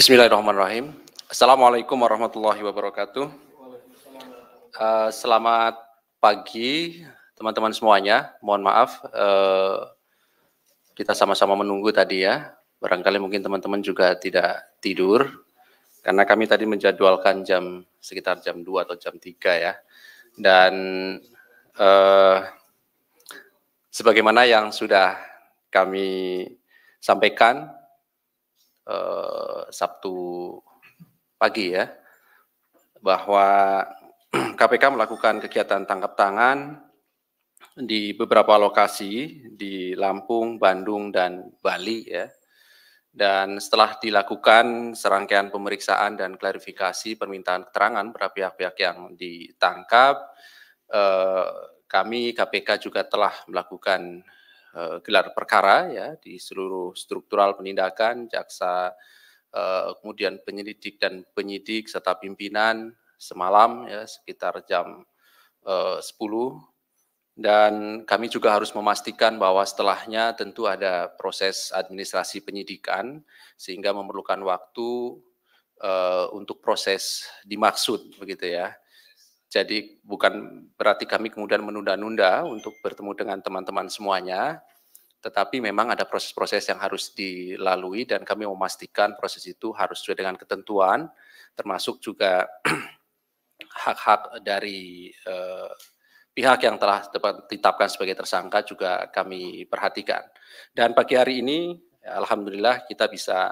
Bismillahirrahmanirrahim. Assalamualaikum warahmatullahi wabarakatuh. Selamat pagi teman-teman semuanya. Mohon maaf kita sama-sama menunggu tadi ya. Barangkali mungkin teman-teman juga tidak tidur karena kami tadi menjadwalkan sekitar jam 2 atau jam 3 ya. Dan sebagaimana yang sudah kami sampaikan Sabtu pagi ya, bahwa KPK melakukan kegiatan tangkap tangan di beberapa lokasi di Lampung, Bandung, dan Bali ya. Dan setelah dilakukan serangkaian pemeriksaan dan klarifikasi permintaan keterangan pada pihak-pihak yang ditangkap, kami KPK juga telah melakukan gelar perkara ya di seluruh struktural penindakan, jaksa, kemudian penyelidik dan penyidik serta pimpinan semalam ya sekitar jam 10, dan kami juga harus memastikan bahwa setelahnya tentu ada proses administrasi penyidikan sehingga memerlukan waktu untuk proses dimaksud begitu ya. Jadi bukan berarti kami kemudian menunda-nunda untuk bertemu dengan teman-teman semuanya, tetapi memang ada proses-proses yang harus dilalui dan kami memastikan proses itu harus sesuai dengan ketentuan, termasuk juga hak-hak dari pihak yang telah ditetapkan sebagai tersangka juga kami perhatikan. Dan pagi hari ini, alhamdulillah kita bisa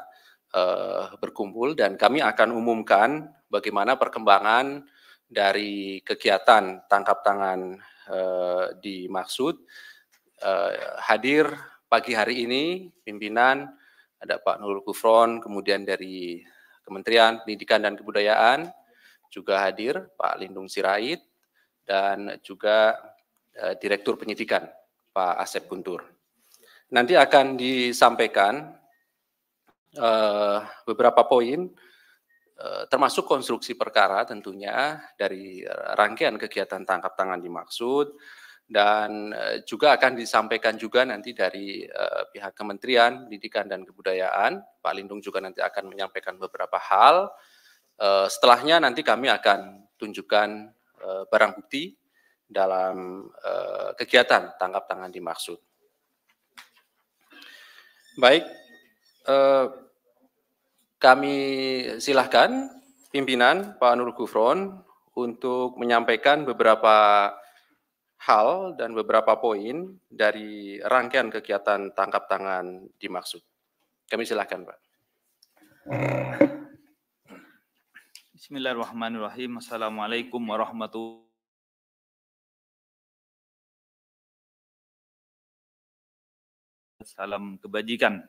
berkumpul dan kami akan umumkan bagaimana perkembangan dari kegiatan tangkap tangan dimaksud. Hadir pagi hari ini pimpinan, ada Pak Nurul Gufron, kemudian dari Kementerian Pendidikan dan Kebudayaan juga hadir Pak Lindung Sirait, dan juga Direktur Penyidikan Pak Asep Guntur. Nanti akan disampaikan beberapa poin termasuk konstruksi perkara tentunya dari rangkaian kegiatan tangkap tangan dimaksud, dan juga akan disampaikan juga nanti dari pihak Kementerian Pendidikan dan Kebudayaan. Pak Lindung juga nanti akan menyampaikan beberapa hal. Setelahnya nanti kami akan tunjukkan barang bukti dalam kegiatan tangkap tangan dimaksud. Baik, kami silahkan pimpinan Pak Nurul Gufron untuk menyampaikan beberapa hal dan beberapa poin dari rangkaian kegiatan tangkap tangan dimaksud. Kami silahkan, Pak. Bismillahirrahmanirrahim. Assalamualaikum warahmatullahi wabarakatuh. Salam kebajikan.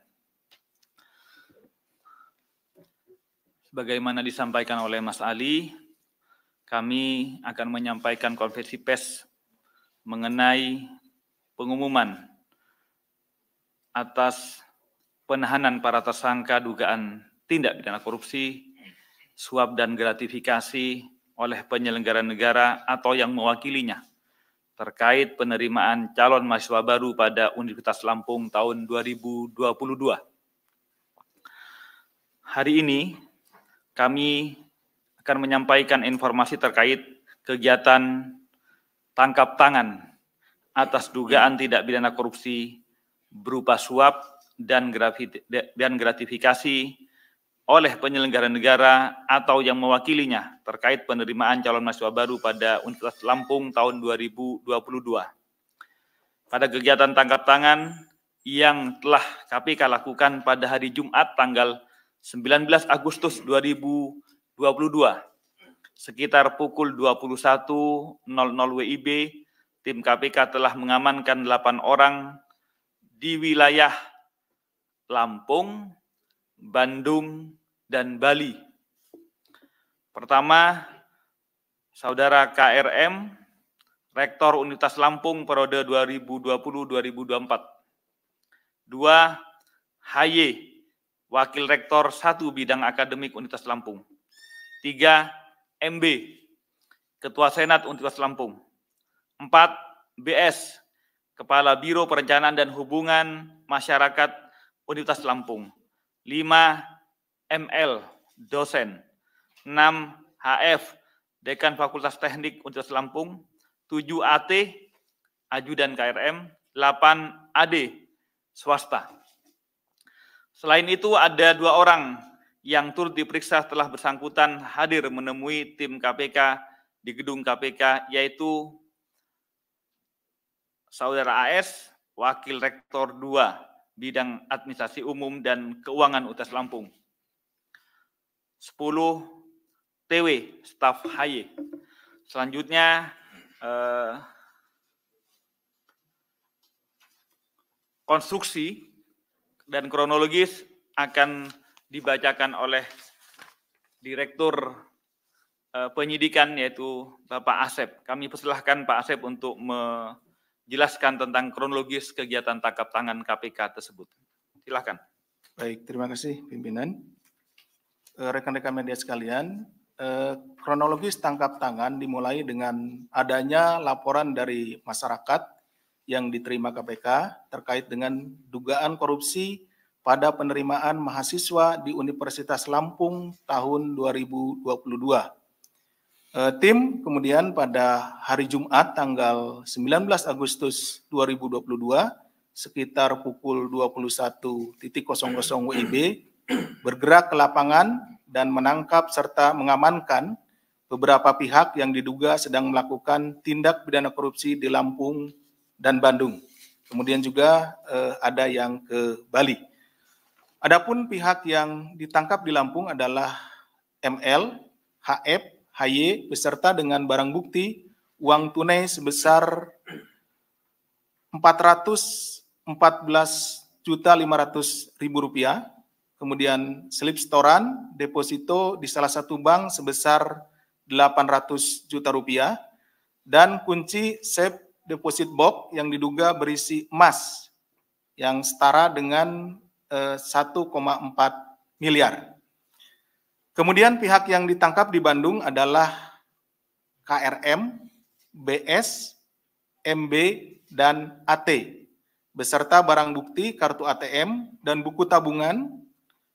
Sebagaimana disampaikan oleh Mas Ali, kami akan menyampaikan konferensi pers mengenai pengumuman atas penahanan para tersangka dugaan tindak pidana korupsi, suap dan gratifikasi oleh penyelenggara negara atau yang mewakilinya terkait penerimaan calon mahasiswa baru pada Universitas Lampung tahun 2022. Hari ini kami akan menyampaikan informasi terkait kegiatan tangkap tangan atas dugaan tindak pidana korupsi berupa suap dan gratifikasi oleh penyelenggara negara atau yang mewakilinya terkait penerimaan calon mahasiswa baru pada Universitas Lampung tahun 2022. Pada kegiatan tangkap tangan yang telah KPK lakukan pada hari Jumat tanggal 19 Agustus 2022, sekitar pukul 21.00 WIB, tim KPK telah mengamankan 8 orang di wilayah Lampung, Bandung, dan Bali. Pertama, Saudara KRM, Rektor Universitas Lampung periode 2020-2024. 2, HY, Wakil Rektor 1 Bidang Akademik Universitas Lampung. 3, MB, Ketua Senat Universitas Lampung. 4, BS, Kepala Biro Perencanaan dan Hubungan Masyarakat Universitas Lampung. 5, ML, dosen. 6 HF, Dekan Fakultas Teknik Universitas Lampung. 7 AT, Ajudan KRM. 8 AD, swasta. Selain itu ada 2 orang yang turut diperiksa setelah bersangkutan hadir menemui tim KPK di gedung KPK, yaitu Saudara AS, Wakil Rektor 2, Bidang Administrasi Umum dan Keuangan UTS Lampung. 10 TW, staf HY. Selanjutnya, konstruksi dan kronologis akan dibacakan oleh Direktur Penyidikan, yaitu Bapak Asep. Kami persilahkan Pak Asep untuk menjelaskan tentang kronologis kegiatan tangkap tangan KPK tersebut. Silakan. Baik, terima kasih pimpinan. Rekan-rekan media sekalian, kronologis tangkap tangan dimulai dengan adanya laporan dari masyarakat yang diterima KPK terkait dengan dugaan korupsi pada penerimaan mahasiswa di Universitas Lampung tahun 2022. Tim kemudian pada hari Jumat tanggal 19 Agustus 2022 sekitar pukul 21.00 WIB bergerak ke lapangan dan menangkap serta mengamankan beberapa pihak yang diduga sedang melakukan tindak pidana korupsi di Lampung dan Bandung. Kemudian juga ada yang ke Bali. Adapun pihak yang ditangkap di Lampung adalah ML, HF, HY beserta dengan barang bukti uang tunai sebesar Rp414.500.000, kemudian slip setoran deposito di salah satu bank sebesar Rp800 juta, dan kunci safe deposit box yang diduga berisi emas yang setara dengan 1,4 miliar. Kemudian pihak yang ditangkap di Bandung adalah KRM, BS, MB, dan AT, beserta barang bukti kartu ATM dan buku tabungan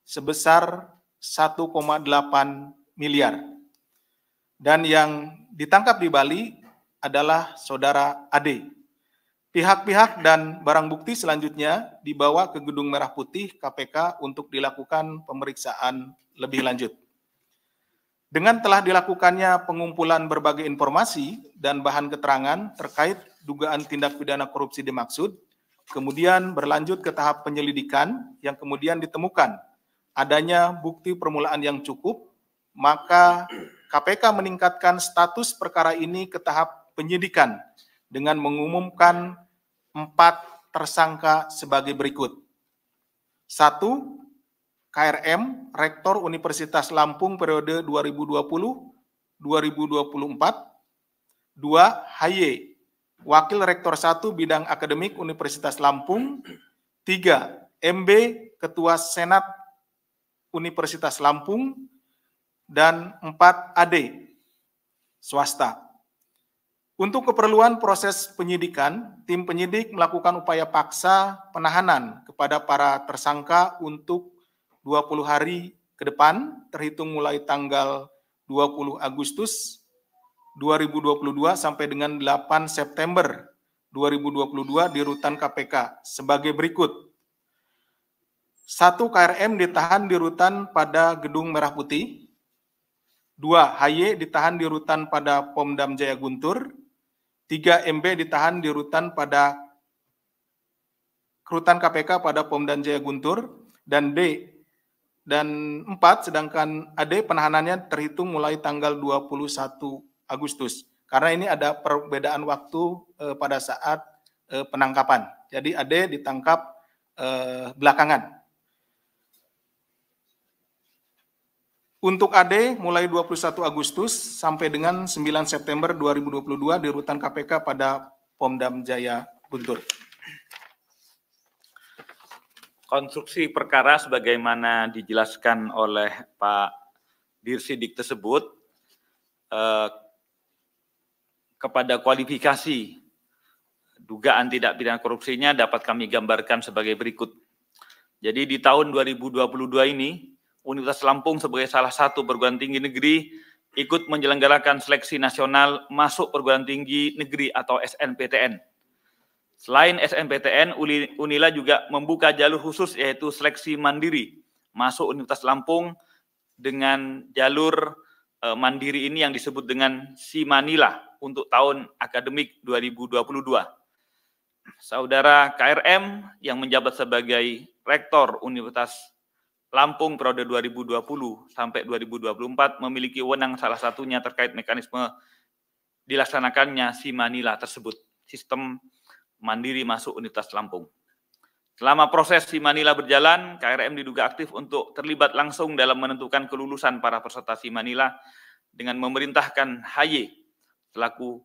sebesar 1,8 miliar. Dan yang ditangkap di Bali adalah Saudara AD. Pihak-pihak dan barang bukti selanjutnya dibawa ke Gedung Merah Putih KPK untuk dilakukan pemeriksaan lebih lanjut. Dengan telah dilakukannya pengumpulan berbagai informasi dan bahan keterangan terkait dugaan tindak pidana korupsi dimaksud, kemudian berlanjut ke tahap penyelidikan yang kemudian ditemukan adanya bukti permulaan yang cukup, maka KPK meningkatkan status perkara ini ke tahap penyidikan dengan mengumumkan 4 tersangka sebagai berikut. 1. KRM, Rektor Universitas Lampung periode 2020-2024. 2. HY, Wakil Rektor 1 Bidang Akademik Universitas Lampung. 3. MB, Ketua Senat Universitas Lampung. Dan 4. AD, swasta. Untuk keperluan proses penyidikan, tim penyidik melakukan upaya paksa penahanan kepada para tersangka untuk 20 hari ke depan, terhitung mulai tanggal 20 Agustus 2022 sampai dengan 8 September 2022 di rutan KPK sebagai berikut. 1. KRM ditahan di rutan pada Gedung Merah Putih. 2. HY ditahan di rutan pada Pomdam Jaya Guntur. 3. MB ditahan di rutan pada rutan KPK pada Pomdam Jaya Guntur. Dan 4. Sedangkan AD penahanannya terhitung mulai tanggal 21 Agustus. Karena ini ada perbedaan waktu pada saat penangkapan. Jadi AD ditangkap belakangan. Untuk AD mulai 21 Agustus sampai dengan 9 September 2022 di rutan KPK pada Pomdam Jaya Guntur. Konstruksi perkara sebagaimana dijelaskan oleh Pak Dirsidik tersebut, kepada kualifikasi dugaan tidak pidana korupsinya dapat kami gambarkan sebagai berikut. Jadi di tahun 2022 ini, Universitas Lampung sebagai salah satu perguruan tinggi negeri ikut menyelenggarakan seleksi nasional masuk perguruan tinggi negeri atau SNPTN. Selain SNPTN, Unila juga membuka jalur khusus yaitu seleksi mandiri masuk Universitas Lampung dengan jalur mandiri ini yang disebut dengan Simanila untuk tahun akademik 2022. Saudara KRM yang menjabat sebagai Rektor Universitas Lampung periode 2020 sampai 2024 memiliki wewenang salah satunya terkait mekanisme dilaksanakannya Simanila tersebut, sistem mandiri masuk Universitas Lampung. Selama proses Simanila berjalan, KRM diduga aktif untuk terlibat langsung dalam menentukan kelulusan para peserta Simanila dengan memerintahkan HY selaku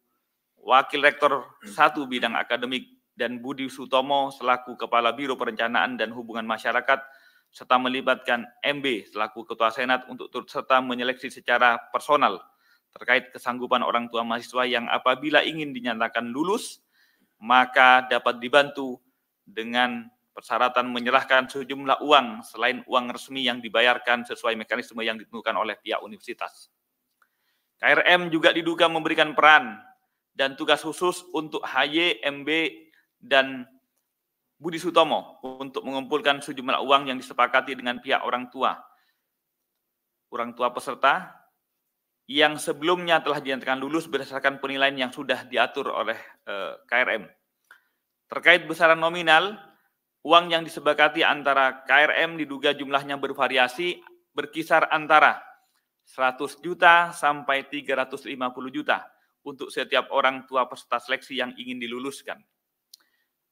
Wakil Rektor 1 Bidang Akademik dan Budi Sutomo selaku Kepala Biro Perencanaan dan Hubungan Masyarakat serta melibatkan MB selaku Ketua Senat untuk turut serta menyeleksi secara personal terkait kesanggupan orang tua mahasiswa yang apabila ingin dinyatakan lulus, maka dapat dibantu dengan persyaratan menyerahkan sejumlah uang selain uang resmi yang dibayarkan sesuai mekanisme yang ditentukan oleh pihak universitas. KRM juga diduga memberikan peran dan tugas khusus untuk HY, MB, dan Budi Sutomo untuk mengumpulkan sejumlah uang yang disepakati dengan pihak orang tua peserta yang sebelumnya telah dinyatakan lulus berdasarkan penilaian yang sudah diatur oleh KRM. Terkait besaran nominal, uang yang disepakati antara KRM diduga jumlahnya bervariasi berkisar antara 100 juta sampai 350 juta untuk setiap orang tua peserta seleksi yang ingin diluluskan.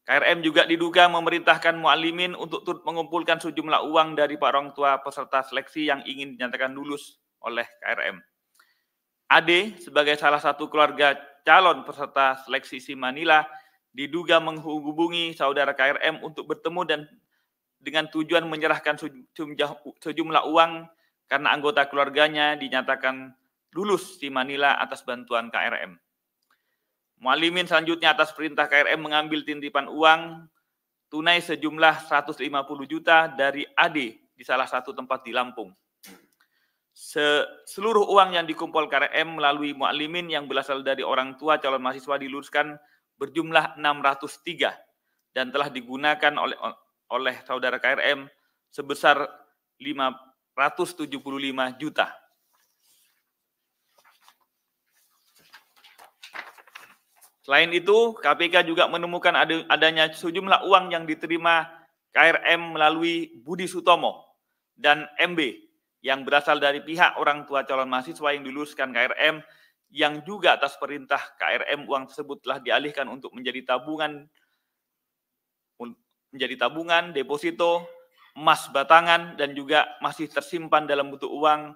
KRM juga diduga memerintahkan mu'alimin untuk turut mengumpulkan sejumlah uang dari para orang tua peserta seleksi yang ingin dinyatakan lulus oleh KRM. AD sebagai salah satu keluarga calon peserta seleksi Simanila diduga menghubungi saudara KRM untuk bertemu dan dengan tujuan menyerahkan sejumlah uang karena anggota keluarganya dinyatakan lulus Simanila atas bantuan KRM. Mu'alimin selanjutnya atas perintah KRM mengambil titipan uang tunai sejumlah 150 juta dari AD di salah satu tempat di Lampung. Seluruh uang yang dikumpul KRM melalui mu'alimin yang berasal dari orang tua calon mahasiswa diluluskan berjumlah 603 dan telah digunakan oleh saudara KRM sebesar 575 juta. Selain itu, KPK juga menemukan adanya sejumlah uang yang diterima KRM melalui Budi Sutomo dan MB yang berasal dari pihak orang tua calon mahasiswa yang diluluskan KRM yang juga atas perintah KRM uang tersebut telah dialihkan untuk menjadi tabungan, deposito, emas batangan, dan juga masih tersimpan dalam bentuk uang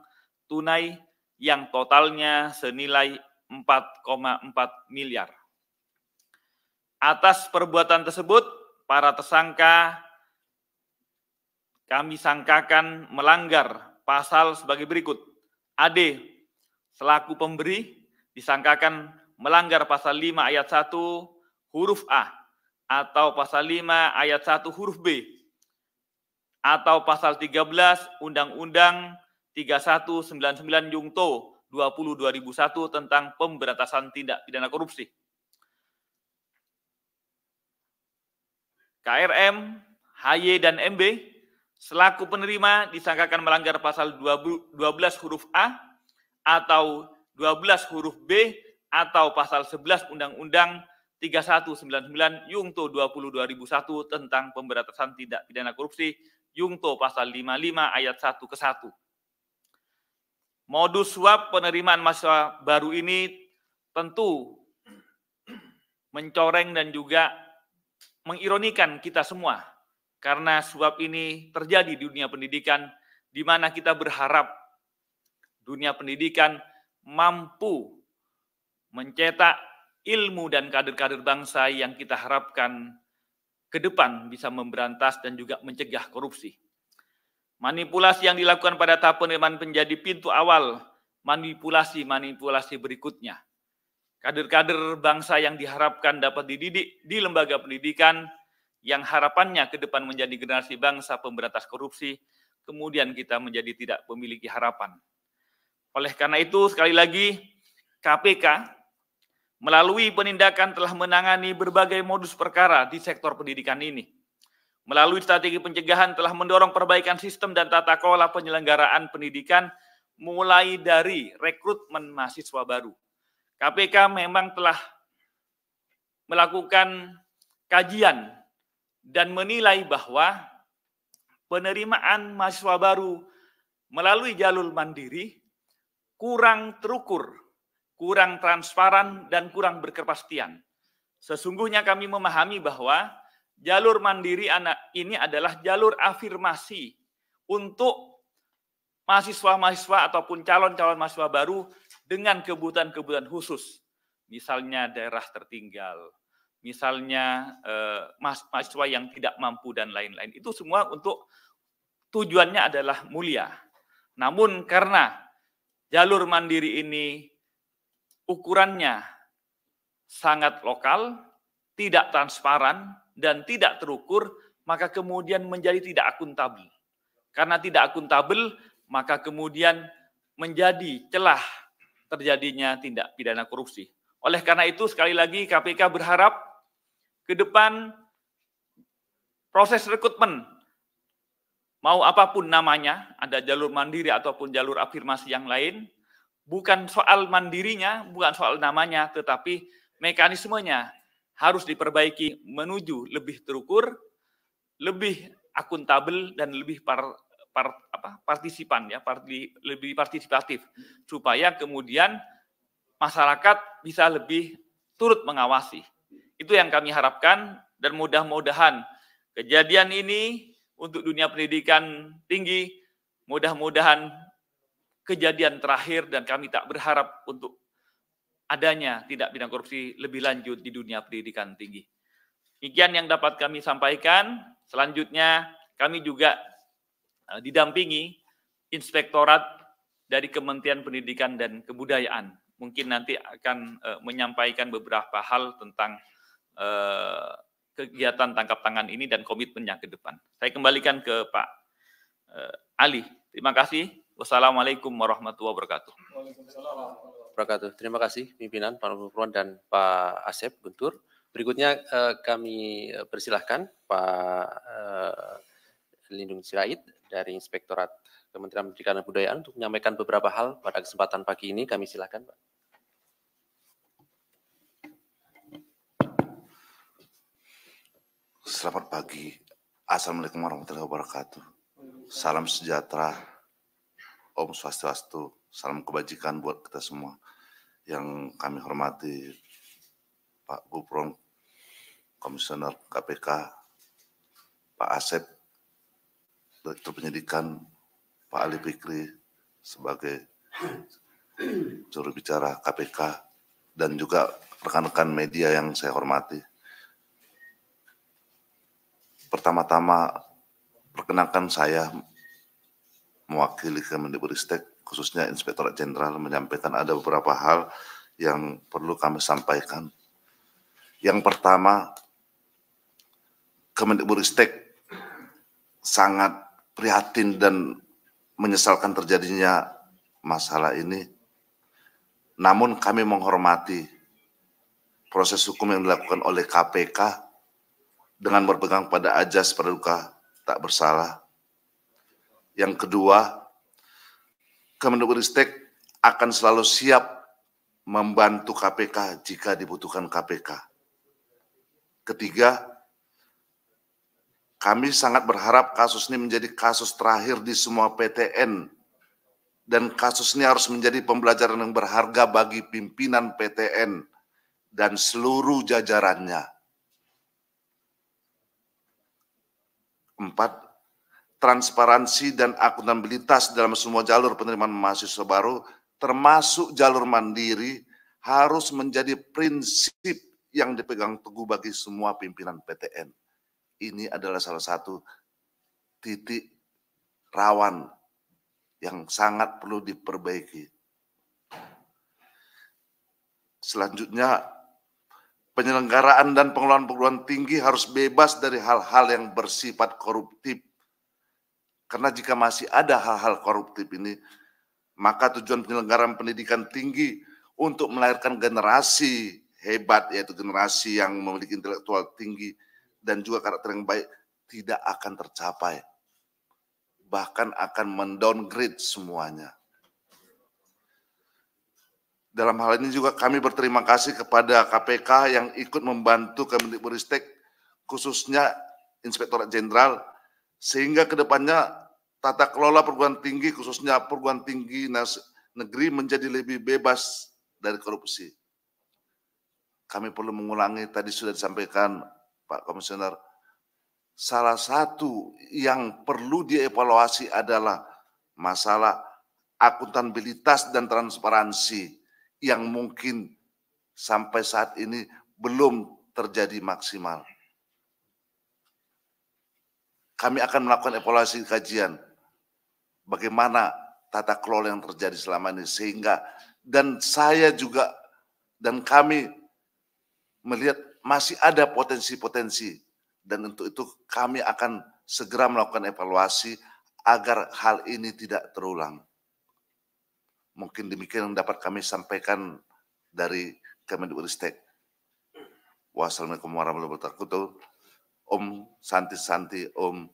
tunai yang totalnya senilai 4,4 miliar. Atas perbuatan tersebut, para tersangka kami sangkakan melanggar pasal sebagai berikut. AD selaku pemberi disangkakan melanggar pasal 5 ayat 1 huruf A atau pasal 5 ayat 1 huruf B atau pasal 13 Undang-Undang 3199 Jungto 20/2001 tentang pemberantasan tindak pidana korupsi. KRM, HY, dan MB selaku penerima disangkakan melanggar pasal 12 huruf A atau 12 huruf B atau pasal 11 Undang-Undang 3199 Jungto 20/2001 tentang pemberantasan tindak pidana korupsi Jungto pasal 55 ayat 1 ke 1. Modus suap penerimaan mahasiswa baru ini tentu mencoreng dan juga mengironikan kita semua, karena suap ini terjadi di dunia pendidikan, di mana kita berharap dunia pendidikan mampu mencetak ilmu dan kader-kader bangsa yang kita harapkan ke depan bisa memberantas dan juga mencegah korupsi. Manipulasi yang dilakukan pada tahap penerimaan menjadi pintu awal manipulasi berikutnya. Kader-kader bangsa yang diharapkan dapat dididik di lembaga pendidikan yang harapannya ke depan menjadi generasi bangsa pemberantas korupsi kemudian kita menjadi tidak memiliki harapan. Oleh karena itu, sekali lagi, KPK melalui penindakan telah menangani berbagai modus perkara di sektor pendidikan ini. Melalui strategi pencegahan telah mendorong perbaikan sistem dan tata kelola penyelenggaraan pendidikan mulai dari rekrutmen mahasiswa baru. KPK memang telah melakukan kajian dan menilai bahwa penerimaan mahasiswa baru melalui jalur mandiri kurang terukur, kurang transparan, dan kurang berkepastian. Sesungguhnya kami memahami bahwa jalur mandiri anak ini adalah jalur afirmasi untuk mahasiswa-mahasiswa ataupun calon-calon mahasiswa baru dengan kebutuhan-kebutuhan khusus. Misalnya daerah tertinggal, misalnya mahasiswa yang tidak mampu dan lain-lain. Itu semua untuk tujuannya adalah mulia. Namun karena jalur mandiri ini ukurannya sangat lokal, tidak transparan, dan tidak terukur, maka kemudian menjadi tidak akuntabel. Karena tidak akuntabel, maka kemudian menjadi celah terjadinya tindak pidana korupsi. Oleh karena itu, sekali lagi KPK berharap ke depan proses rekrutmen, mau apapun namanya, ada jalur mandiri ataupun jalur afirmasi yang lain, bukan soal mandirinya, bukan soal namanya, tetapi mekanismenya harus diperbaiki menuju lebih terukur, lebih akuntabel, dan lebih partisipan, ya, lebih partisipatif, supaya kemudian masyarakat bisa lebih turut mengawasi. Itu yang kami harapkan, dan mudah-mudahan kejadian ini untuk dunia pendidikan tinggi, mudah-mudahan kejadian terakhir, dan kami tak berharap untuk adanya tindak pidana korupsi lebih lanjut di dunia pendidikan tinggi. Demikian yang dapat kami sampaikan. Selanjutnya kami juga didampingi inspektorat dari Kementerian Pendidikan dan Kebudayaan. Mungkin nanti akan menyampaikan beberapa hal tentang kegiatan tangkap tangan ini dan komitmennya ke depan. Saya kembalikan ke Pak Ali. Terima kasih. Wassalamualaikum warahmatullahi wabarakatuh. Terima kasih pimpinan Pak Nurul dan Pak Asep Guntur. Berikutnya kami persilahkan Pak Lindung Sirait dari Inspektorat Kementerian Pendidikan dan Kebudayaan untuk menyampaikan beberapa hal pada kesempatan pagi ini. Kami silakan, Pak. Selamat pagi. Assalamualaikum warahmatullahi wabarakatuh. Salam sejahtera, Om Swastiastu, salam kebajikan buat kita semua. Yang kami hormati Pak Gufron, Komisioner KPK, Pak Asep, Direktur Penyidikan, Pak Ali Fikri sebagai juru bicara KPK, dan juga rekan-rekan media yang saya hormati. Pertama-tama, perkenankan saya mewakili Kemendikbudristek, khususnya Inspektorat Jenderal, menyampaikan ada beberapa hal yang perlu kami sampaikan. Yang pertama, Kemendikbudristek sangat prihatin dan menyesalkan terjadinya masalah ini. Namun kami menghormati proses hukum yang dilakukan oleh KPK dengan berpegang pada ajas praduga tak bersalah. Yang kedua, Kemendikbudristek akan selalu siap membantu KPK jika dibutuhkan KPK. Ketiga, kami sangat berharap kasus ini menjadi kasus terakhir di semua PTN, dan kasus ini harus menjadi pembelajaran yang berharga bagi pimpinan PTN dan seluruh jajarannya. 4. Transparansi dan akuntabilitas dalam semua jalur penerimaan mahasiswa baru, termasuk jalur mandiri, harus menjadi prinsip yang dipegang teguh bagi semua pimpinan PTN. Ini adalah salah satu titik rawan yang sangat perlu diperbaiki. Selanjutnya, penyelenggaraan dan pengelolaan perguruan tinggi harus bebas dari hal-hal yang bersifat koruptif. Karena jika masih ada hal-hal koruptif ini, maka tujuan penyelenggaraan pendidikan tinggi untuk melahirkan generasi hebat, yaitu generasi yang memiliki intelektual tinggi dan juga karakter yang baik, tidak akan tercapai. Bahkan akan mendowngrade semuanya. Dalam hal ini juga kami berterima kasih kepada KPK yang ikut membantu Kemendikbudristek, khususnya Inspektorat Jenderal, sehingga kedepannya tata kelola perguruan tinggi, khususnya perguruan tinggi negeri menjadi lebih bebas dari korupsi. Kami perlu mengulangi, tadi sudah disampaikan Pak Komisioner, salah satu yang perlu dievaluasi adalah masalah akuntabilitas dan transparansi yang mungkin sampai saat ini belum terjadi maksimal. Kami akan melakukan evaluasi kajian bagaimana tata kelola yang terjadi selama ini, sehingga dan saya juga dan kami melihat masih ada potensi-potensi, dan untuk itu kami akan segera melakukan evaluasi agar hal ini tidak terulang. Mungkin demikian yang dapat kami sampaikan dari Kemendikbudristek. Wassalamualaikum warahmatullahi wabarakatuh. Om Santi, Om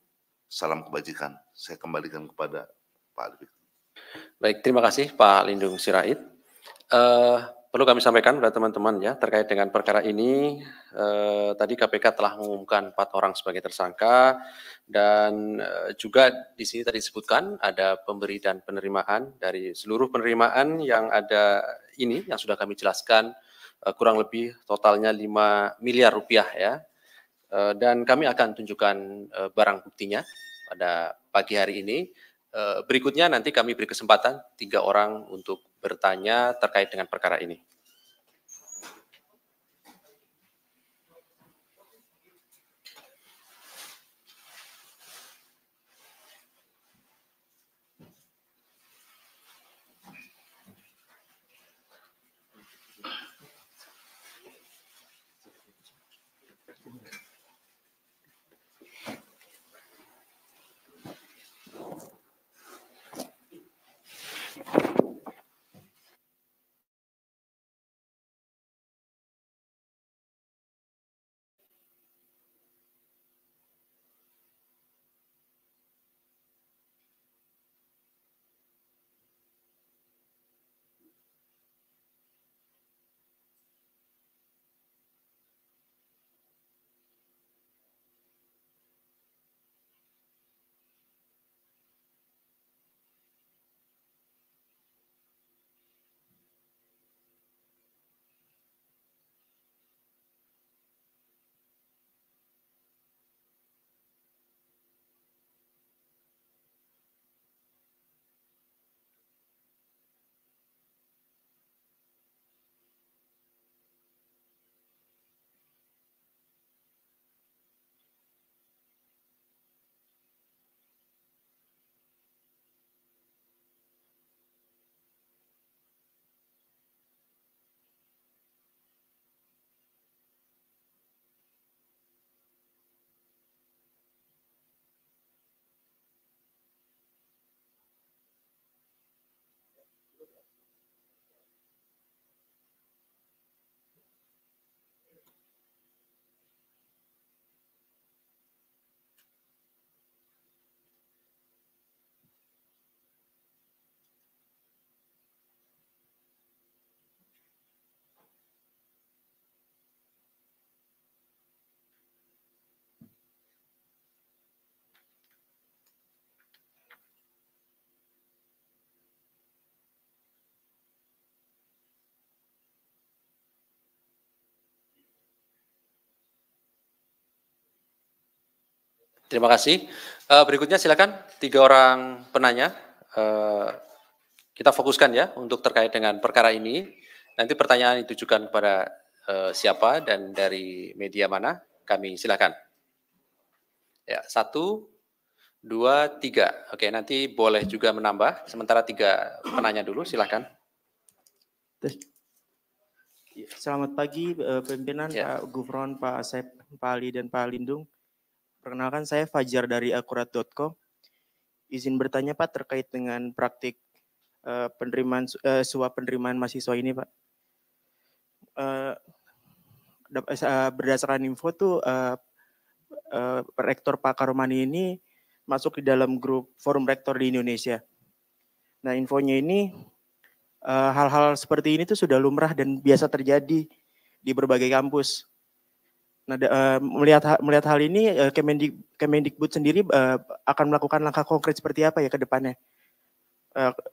salam kebajikan. Saya kembalikan kepada Pak Alif. Baik, terima kasih Pak Lindung Sirait. Perlu kami sampaikan kepada teman-teman ya, terkait dengan perkara ini, tadi KPK telah mengumumkan 4 orang sebagai tersangka, dan juga di sini tadi disebutkan ada pemberi dan penerimaan. Dari seluruh penerimaan yang ada ini, yang sudah kami jelaskan, kurang lebih totalnya 5 miliar rupiah ya. Dan kami akan tunjukkan barang buktinya pada pagi hari ini. Berikutnya nanti kami beri kesempatan 3 orang untuk bertanya terkait dengan perkara ini. Terima kasih. Berikutnya silakan 3 orang penanya. Kita fokuskan ya untuk terkait dengan perkara ini. Nanti pertanyaan ditujukan kepada siapa dan dari media mana, kami silakan. Ya, 1, 2, 3. Oke, nanti boleh juga menambah. Sementara 3 penanya dulu, silakan. Selamat pagi pimpinan, ya. Pak Gufron, Pak Asep, Pak Ali, dan Pak Lindung. Perkenalkan saya Fajar dari akurat.com. Izin bertanya Pak terkait dengan praktik suap penerimaan mahasiswa ini Pak. Berdasarkan info tuh Rektor Pak Karomani ini masuk di dalam grup forum rektor di Indonesia. Nah infonya ini hal-hal seperti ini tuh sudah lumrah dan biasa terjadi di berbagai kampus. Nah, melihat hal ini, Kemendikbud sendiri akan melakukan langkah konkret seperti apa ya ke depannya,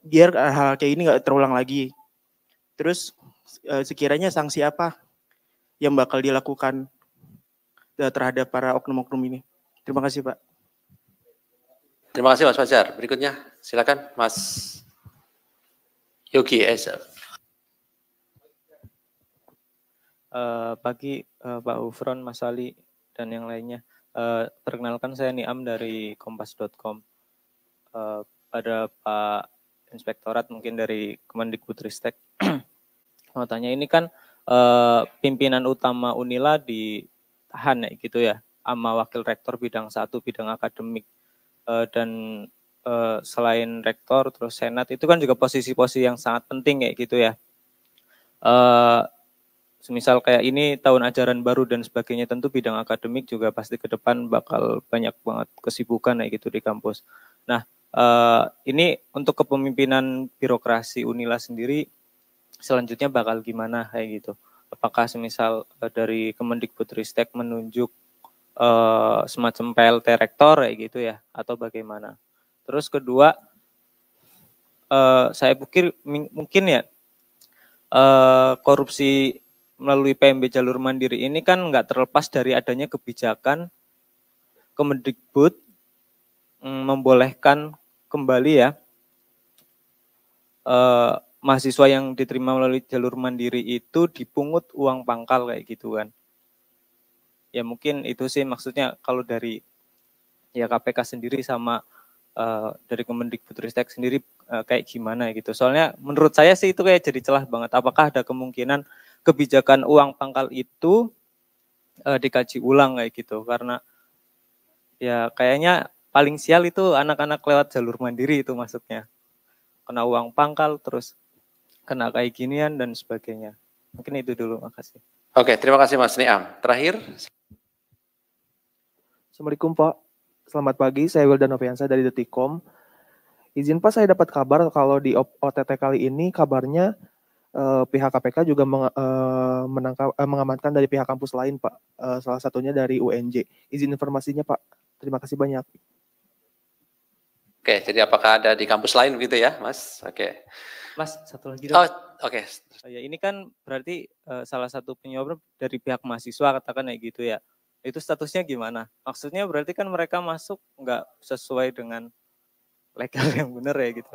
biar hal kayak ini nggak terulang lagi. Terus sekiranya sanksi apa yang bakal dilakukan terhadap para oknum-oknum ini? Terima kasih Pak. Terima kasih Mas Fajar. Berikutnya silakan Mas Yogi Esa. Pagi Pak Ufron, Mas Ali, dan yang lainnya. Perkenalkan saya Niam dari kompas.com. Pada Pak Inspektorat mungkin dari Kemendikbudristek. Mau tanya, ini kan pimpinan utama Unila ditahan ya gitu ya, sama Wakil Rektor bidang 1 bidang akademik. Dan selain Rektor terus Senat itu kan juga posisi-posisi yang sangat penting kayak gitu ya. Semisal kayak ini tahun ajaran baru dan sebagainya, tentu bidang akademik juga pasti ke depan bakal banyak banget kesibukan kayak gitu di kampus. Nah, ini untuk kepemimpinan birokrasi Unila sendiri selanjutnya bakal gimana kayak gitu? Apakah semisal dari Kemendikbudristek menunjuk semacam PLT rektor kayak gitu ya, atau bagaimana? Terus kedua, saya pikir mungkin ya korupsi melalui PMB jalur mandiri ini kan nggak terlepas dari adanya kebijakan Kemendikbud membolehkan kembali ya mahasiswa yang diterima melalui jalur mandiri itu dipungut uang pangkal kayak gitu kan. Ya mungkin itu sih maksudnya kalau dari ya KPK sendiri sama dari Kemendikbudristek sendiri kayak gimana gitu. Soalnya menurut saya sih itu kayak jadi celah banget. Apakah ada kemungkinan kebijakan uang pangkal itu dikaji ulang kayak gitu, karena ya kayaknya paling sial itu anak-anak lewat jalur mandiri itu maksudnya, kena uang pangkal terus kena kayak ginian dan sebagainya. Mungkin itu dulu, makasih. Oke, terima kasih Mas Niam. Terakhir. Assalamualaikum Pak, selamat pagi, saya Wildan Noviansa dari Detikom. Izin Pak, saya dapat kabar kalau di OTT kali ini kabarnya pihak KPK juga mengamankan dari pihak kampus lain, Pak. Salah satunya dari UNJ. Izin informasinya, Pak. Terima kasih banyak. Oke, jadi apakah ada di kampus lain begitu ya, Mas? Oke. Mas, satu lagi dong. Oh, oke. Ya, ini kan berarti salah satu penyuap dari pihak mahasiswa, katakan kayak gitu ya. Itu statusnya gimana? Maksudnya berarti kan mereka masuk nggak sesuai dengan legal yang benar ya gitu.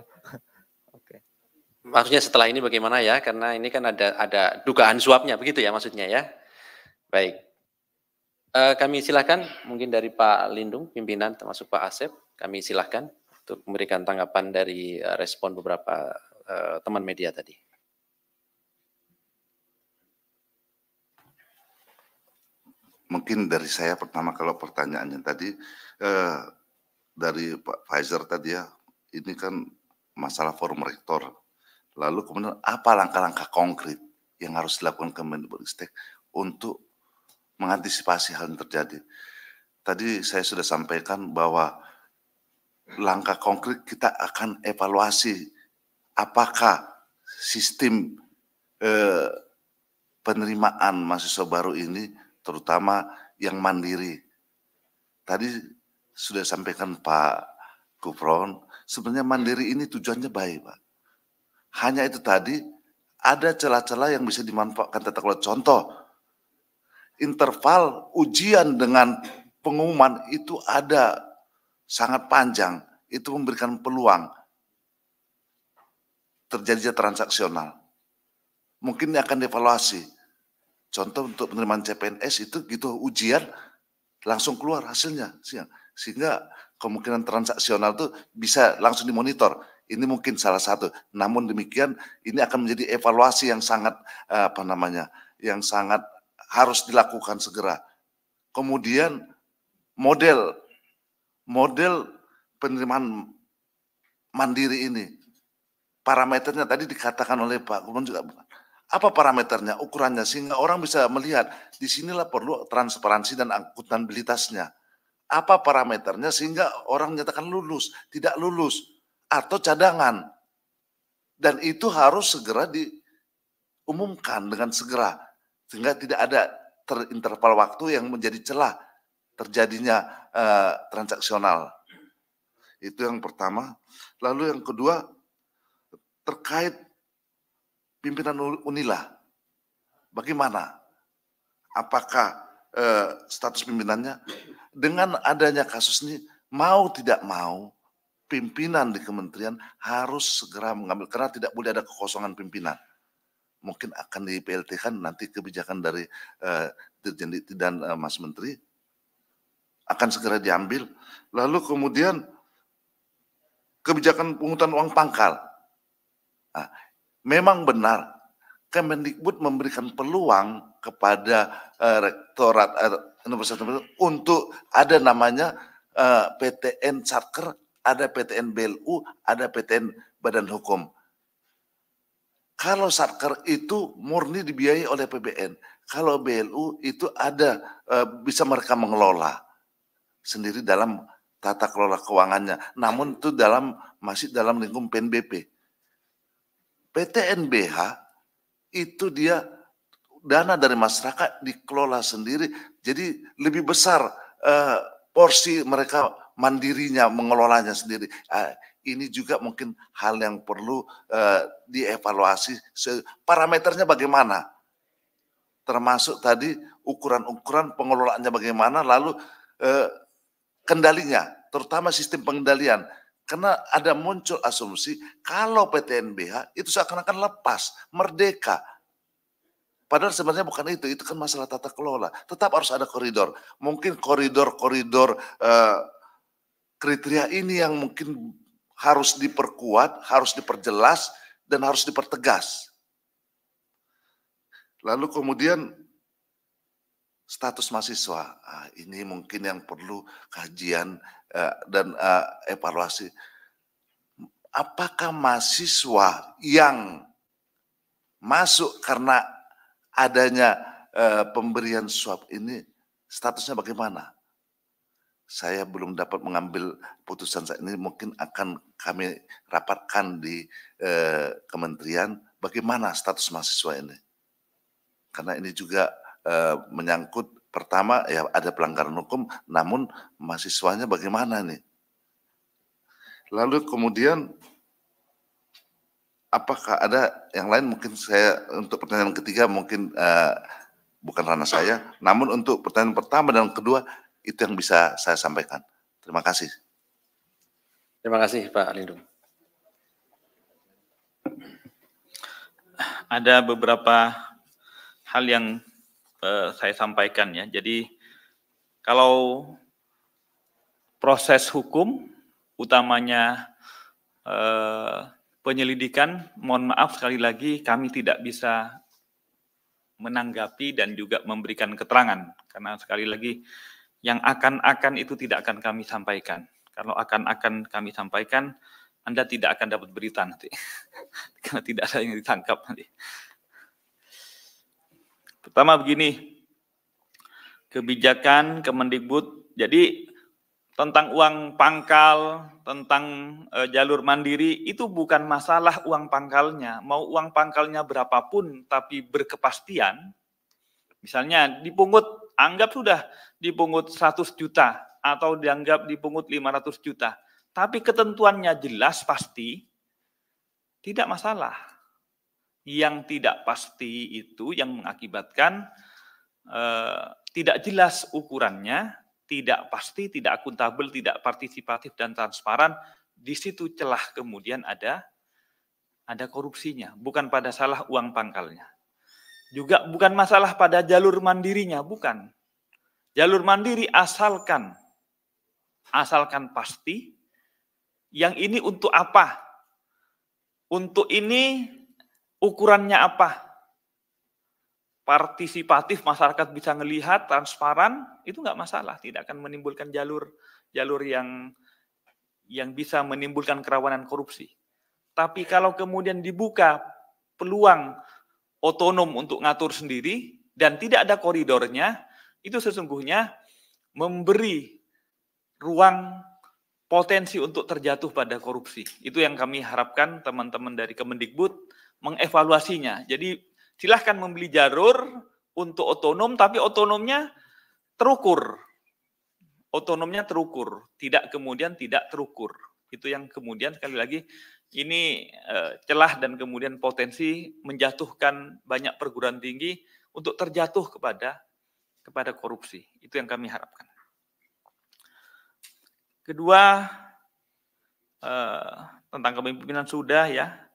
Oke. Maksudnya setelah ini bagaimana ya? Karena ini kan ada dugaan suapnya, begitu ya maksudnya ya. Baik. Kami silakan mungkin dari Pak Lindung, pimpinan termasuk Pak Asep, kami silakan untuk memberikan tanggapan dari respon beberapa teman media tadi. Mungkin dari saya pertama, kalau pertanyaannya tadi dari Pak Faizar tadi ya, ini kan masalah forum rektor. Lalu kemudian apa langkah-langkah konkret yang harus dilakukan Kemendikbudristek untuk mengantisipasi hal yang terjadi. Tadi saya sudah sampaikan bahwa langkah konkret kita akan evaluasi apakah sistem penerimaan mahasiswa baru ini, terutama yang mandiri. Tadi sudah sampaikan Pak Gufron, sebenarnya mandiri ini tujuannya baik, Pak. Hanya itu tadi, ada celah-celah yang bisa dimanfaatkan tata kelola. Contoh, interval ujian dengan pengumuman itu ada sangat panjang. Itu memberikan peluang terjadinya transaksional. Mungkin akan dievaluasi. Contoh untuk penerimaan CPNS itu gitu ujian langsung keluar hasilnya. Sehingga kemungkinan transaksional itu bisa langsung dimonitor. Ini mungkin salah satu. Namun demikian ini akan menjadi evaluasi yang sangat yang sangat harus dilakukan segera. Kemudian model penerimaan mandiri ini. Parameternya tadi dikatakan oleh Pak Gubernur juga. Apa parameternya, ukurannya, sehingga orang bisa melihat disinilah perlu transparansi dan akuntabilitasnya. Apa parameternya sehingga orang menyatakan lulus, tidak lulus, atau cadangan. Dan itu harus segera diumumkan dengan segera, sehingga tidak ada interval waktu yang menjadi celah terjadinya transaksional. Itu yang pertama. Lalu yang kedua, terkait pimpinan Unila. Bagaimana? Apakah status pimpinannya? Dengan adanya kasus ini, mau tidak mau, pimpinan di kementerian harus segera mengambil, karena tidak boleh ada kekosongan pimpinan. Mungkin akan di PLT kan nanti kebijakan dari Dirjen Dikti dan Mas Menteri akan segera diambil. Lalu kemudian kebijakan pungutan uang pangkal. Nah, memang benar Kemendikbud memberikan peluang kepada Rektorat Universitas untuk ada namanya PTN Satker, ada PTN BLU, ada PTN Badan Hukum. Kalau Satker itu murni dibiayai oleh APBN. Kalau BLU itu ada bisa mereka mengelola sendiri dalam tata kelola keuangannya. Namun itu masih dalam lingkup PNBP. PTNBH itu dia dana dari masyarakat dikelola sendiri. Jadi lebih besar porsi mereka mandirinya mengelolanya sendiri. Ini juga mungkin hal yang perlu dievaluasi. Parameternya bagaimana? Termasuk tadi ukuran-ukuran pengelolaannya bagaimana, lalu kendalinya, terutama sistem pengendalian. Karena ada muncul asumsi kalau PTNBH itu seakan-akan lepas, merdeka. Padahal sebenarnya bukan itu kan masalah tata kelola. Tetap harus ada koridor. Mungkin koridor-koridor kriteria ini yang mungkin harus diperkuat, harus diperjelas, dan harus dipertegas. Lalu kemudian status mahasiswa, ini mungkin yang perlu kajian dan evaluasi. Apakah mahasiswa yang masuk karena adanya pemberian suap ini statusnya bagaimana? Saya belum dapat mengambil putusan saat ini, mungkin akan kami rapatkan di kementerian bagaimana status mahasiswa ini. Karena ini juga menyangkut pertama ya ada pelanggaran hukum, namun mahasiswanya bagaimana nih? Lalu kemudian apakah ada yang lain? Mungkin saya untuk pertanyaan ketiga mungkin bukan ranah saya, namun untuk pertanyaan pertama dan kedua itu yang bisa saya sampaikan. Terima kasih. Terima kasih Pak Lindung. Ada beberapa hal yang saya sampaikan ya. Jadi kalau proses hukum utamanya penyelidikan, mohon maaf sekali lagi kami tidak bisa menanggapi dan juga memberikan keterangan karena sekali lagi yang akan-akan itu tidak akan kami sampaikan. Kalau akan-akan kami sampaikan, Anda tidak akan dapat berita nanti karena tidak ada yang ditangkap nanti. Pertama begini, kebijakan Kemendikbud, jadi tentang uang pangkal, tentang jalur mandiri, itu bukan masalah uang pangkalnya. Mau uang pangkalnya berapapun, tapi berkepastian, misalnya dipungut, anggap sudah dipungut 100 juta, atau dianggap dipungut 500 juta, tapi ketentuannya jelas, pasti, tidak masalah. Yang tidak pasti itu yang mengakibatkan tidak jelas ukurannya, tidak pasti, tidak akuntabel, tidak partisipatif dan transparan. Di situ celah kemudian ada korupsinya, bukan pada salah uang pangkalnya. Juga bukan masalah pada jalur mandirinya, bukan. Jalur mandiri asalkan pasti. Yang ini untuk apa? Untuk ini ukurannya apa? Partisipatif, masyarakat bisa melihat, transparan, itu nggak masalah, tidak akan menimbulkan jalur yang bisa menimbulkan kerawanan korupsi. Tapi kalau kemudian dibuka peluang otonom untuk ngatur sendiri dan tidak ada koridornya, itu sesungguhnya memberi ruang potensi untuk terjatuh pada korupsi. Itu yang kami harapkan teman-teman dari Kemendikbud mengevaluasinya. Jadi silahkan membeli jalur untuk otonom, tapi otonomnya terukur. Otonomnya terukur, tidak kemudian tidak terukur. Itu yang kemudian sekali lagi ini celah dan kemudian potensi menjatuhkan banyak perguruan tinggi untuk terjatuh kepada korupsi. Itu yang kami harapkan. Kedua, tentang kepemimpinan sudah ya,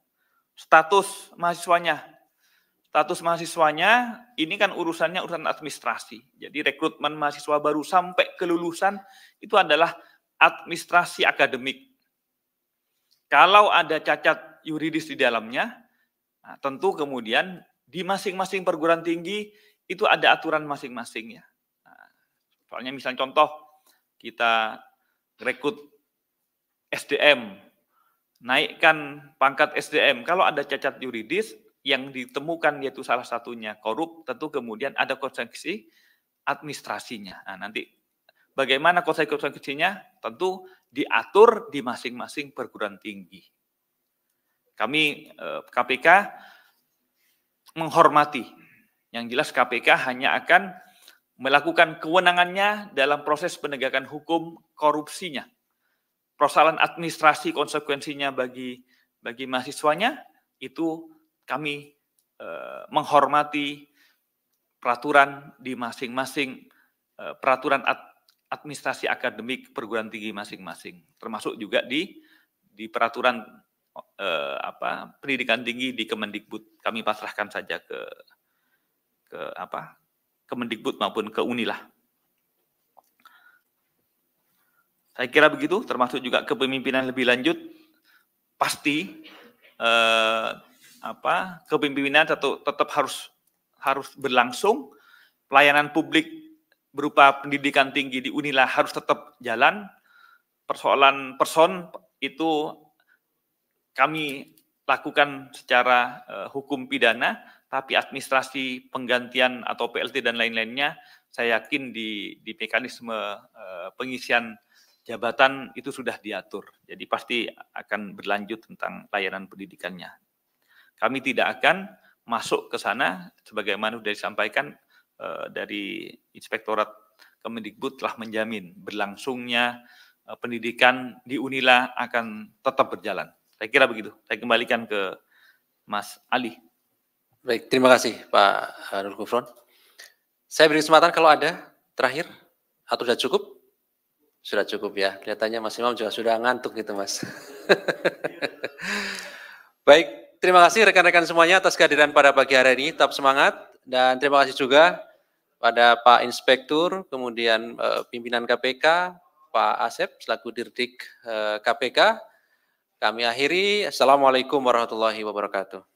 status mahasiswanya. Status mahasiswanya ini kan urusannya urusan administrasi. Jadi rekrutmen mahasiswa baru sampai kelulusan itu adalah administrasi akademik. Kalau ada cacat yuridis di dalamnya, nah, tentu kemudian di masing-masing perguruan tinggi itu ada aturan masing-masing ya. Nah, soalnya misalnya contoh kita rekrut SDM, naikkan pangkat SDM. Kalau ada cacat yuridis yang ditemukan yaitu salah satunya korup, tentu kemudian ada konsekuensi administrasinya. Nah, nanti bagaimana konsekuensinya? Tentu diatur di masing-masing perguruan tinggi. Kami KPK menghormati. Yang jelas KPK hanya akan melakukan kewenangannya dalam proses penegakan hukum korupsinya. Persoalan administrasi konsekuensinya bagi mahasiswanya itu kami menghormati peraturan di masing-masing peraturan administrasi akademik perguruan tinggi masing-masing, termasuk juga di peraturan pendidikan tinggi di Kemendikbud. Kami pasrahkan saja ke Kemendikbud maupun ke Unilah. Saya kira begitu, termasuk juga kepemimpinan lebih lanjut. Pasti kepemimpinan tetap harus berlangsung. Pelayanan publik berupa pendidikan tinggi di Unila harus tetap jalan. Persoalan person itu kami lakukan secara hukum pidana, tapi administrasi penggantian atau PLT dan lain-lainnya, saya yakin di mekanisme pengisian jabatan itu sudah diatur. Jadi pasti akan berlanjut tentang layanan pendidikannya. Kami tidak akan masuk ke sana, sebagaimana sudah disampaikan dari Inspektorat Kemendikbud telah menjamin berlangsungnya pendidikan di Unila akan tetap berjalan. Saya kira begitu. Saya kembalikan ke Mas Ali. Baik, terima kasih Pak Nurul Gufron. Saya beri kesempatan kalau ada terakhir, atau sudah cukup? Sudah cukup ya, kelihatannya Mas Imam juga sudah ngantuk gitu Mas. Baik, terima kasih rekan-rekan semuanya atas kehadiran pada pagi hari ini, tetap semangat, dan terima kasih juga pada Pak Inspektur, kemudian pimpinan KPK, Pak Asep, selaku Dirdik KPK. Kami akhiri, Assalamualaikum warahmatullahi wabarakatuh.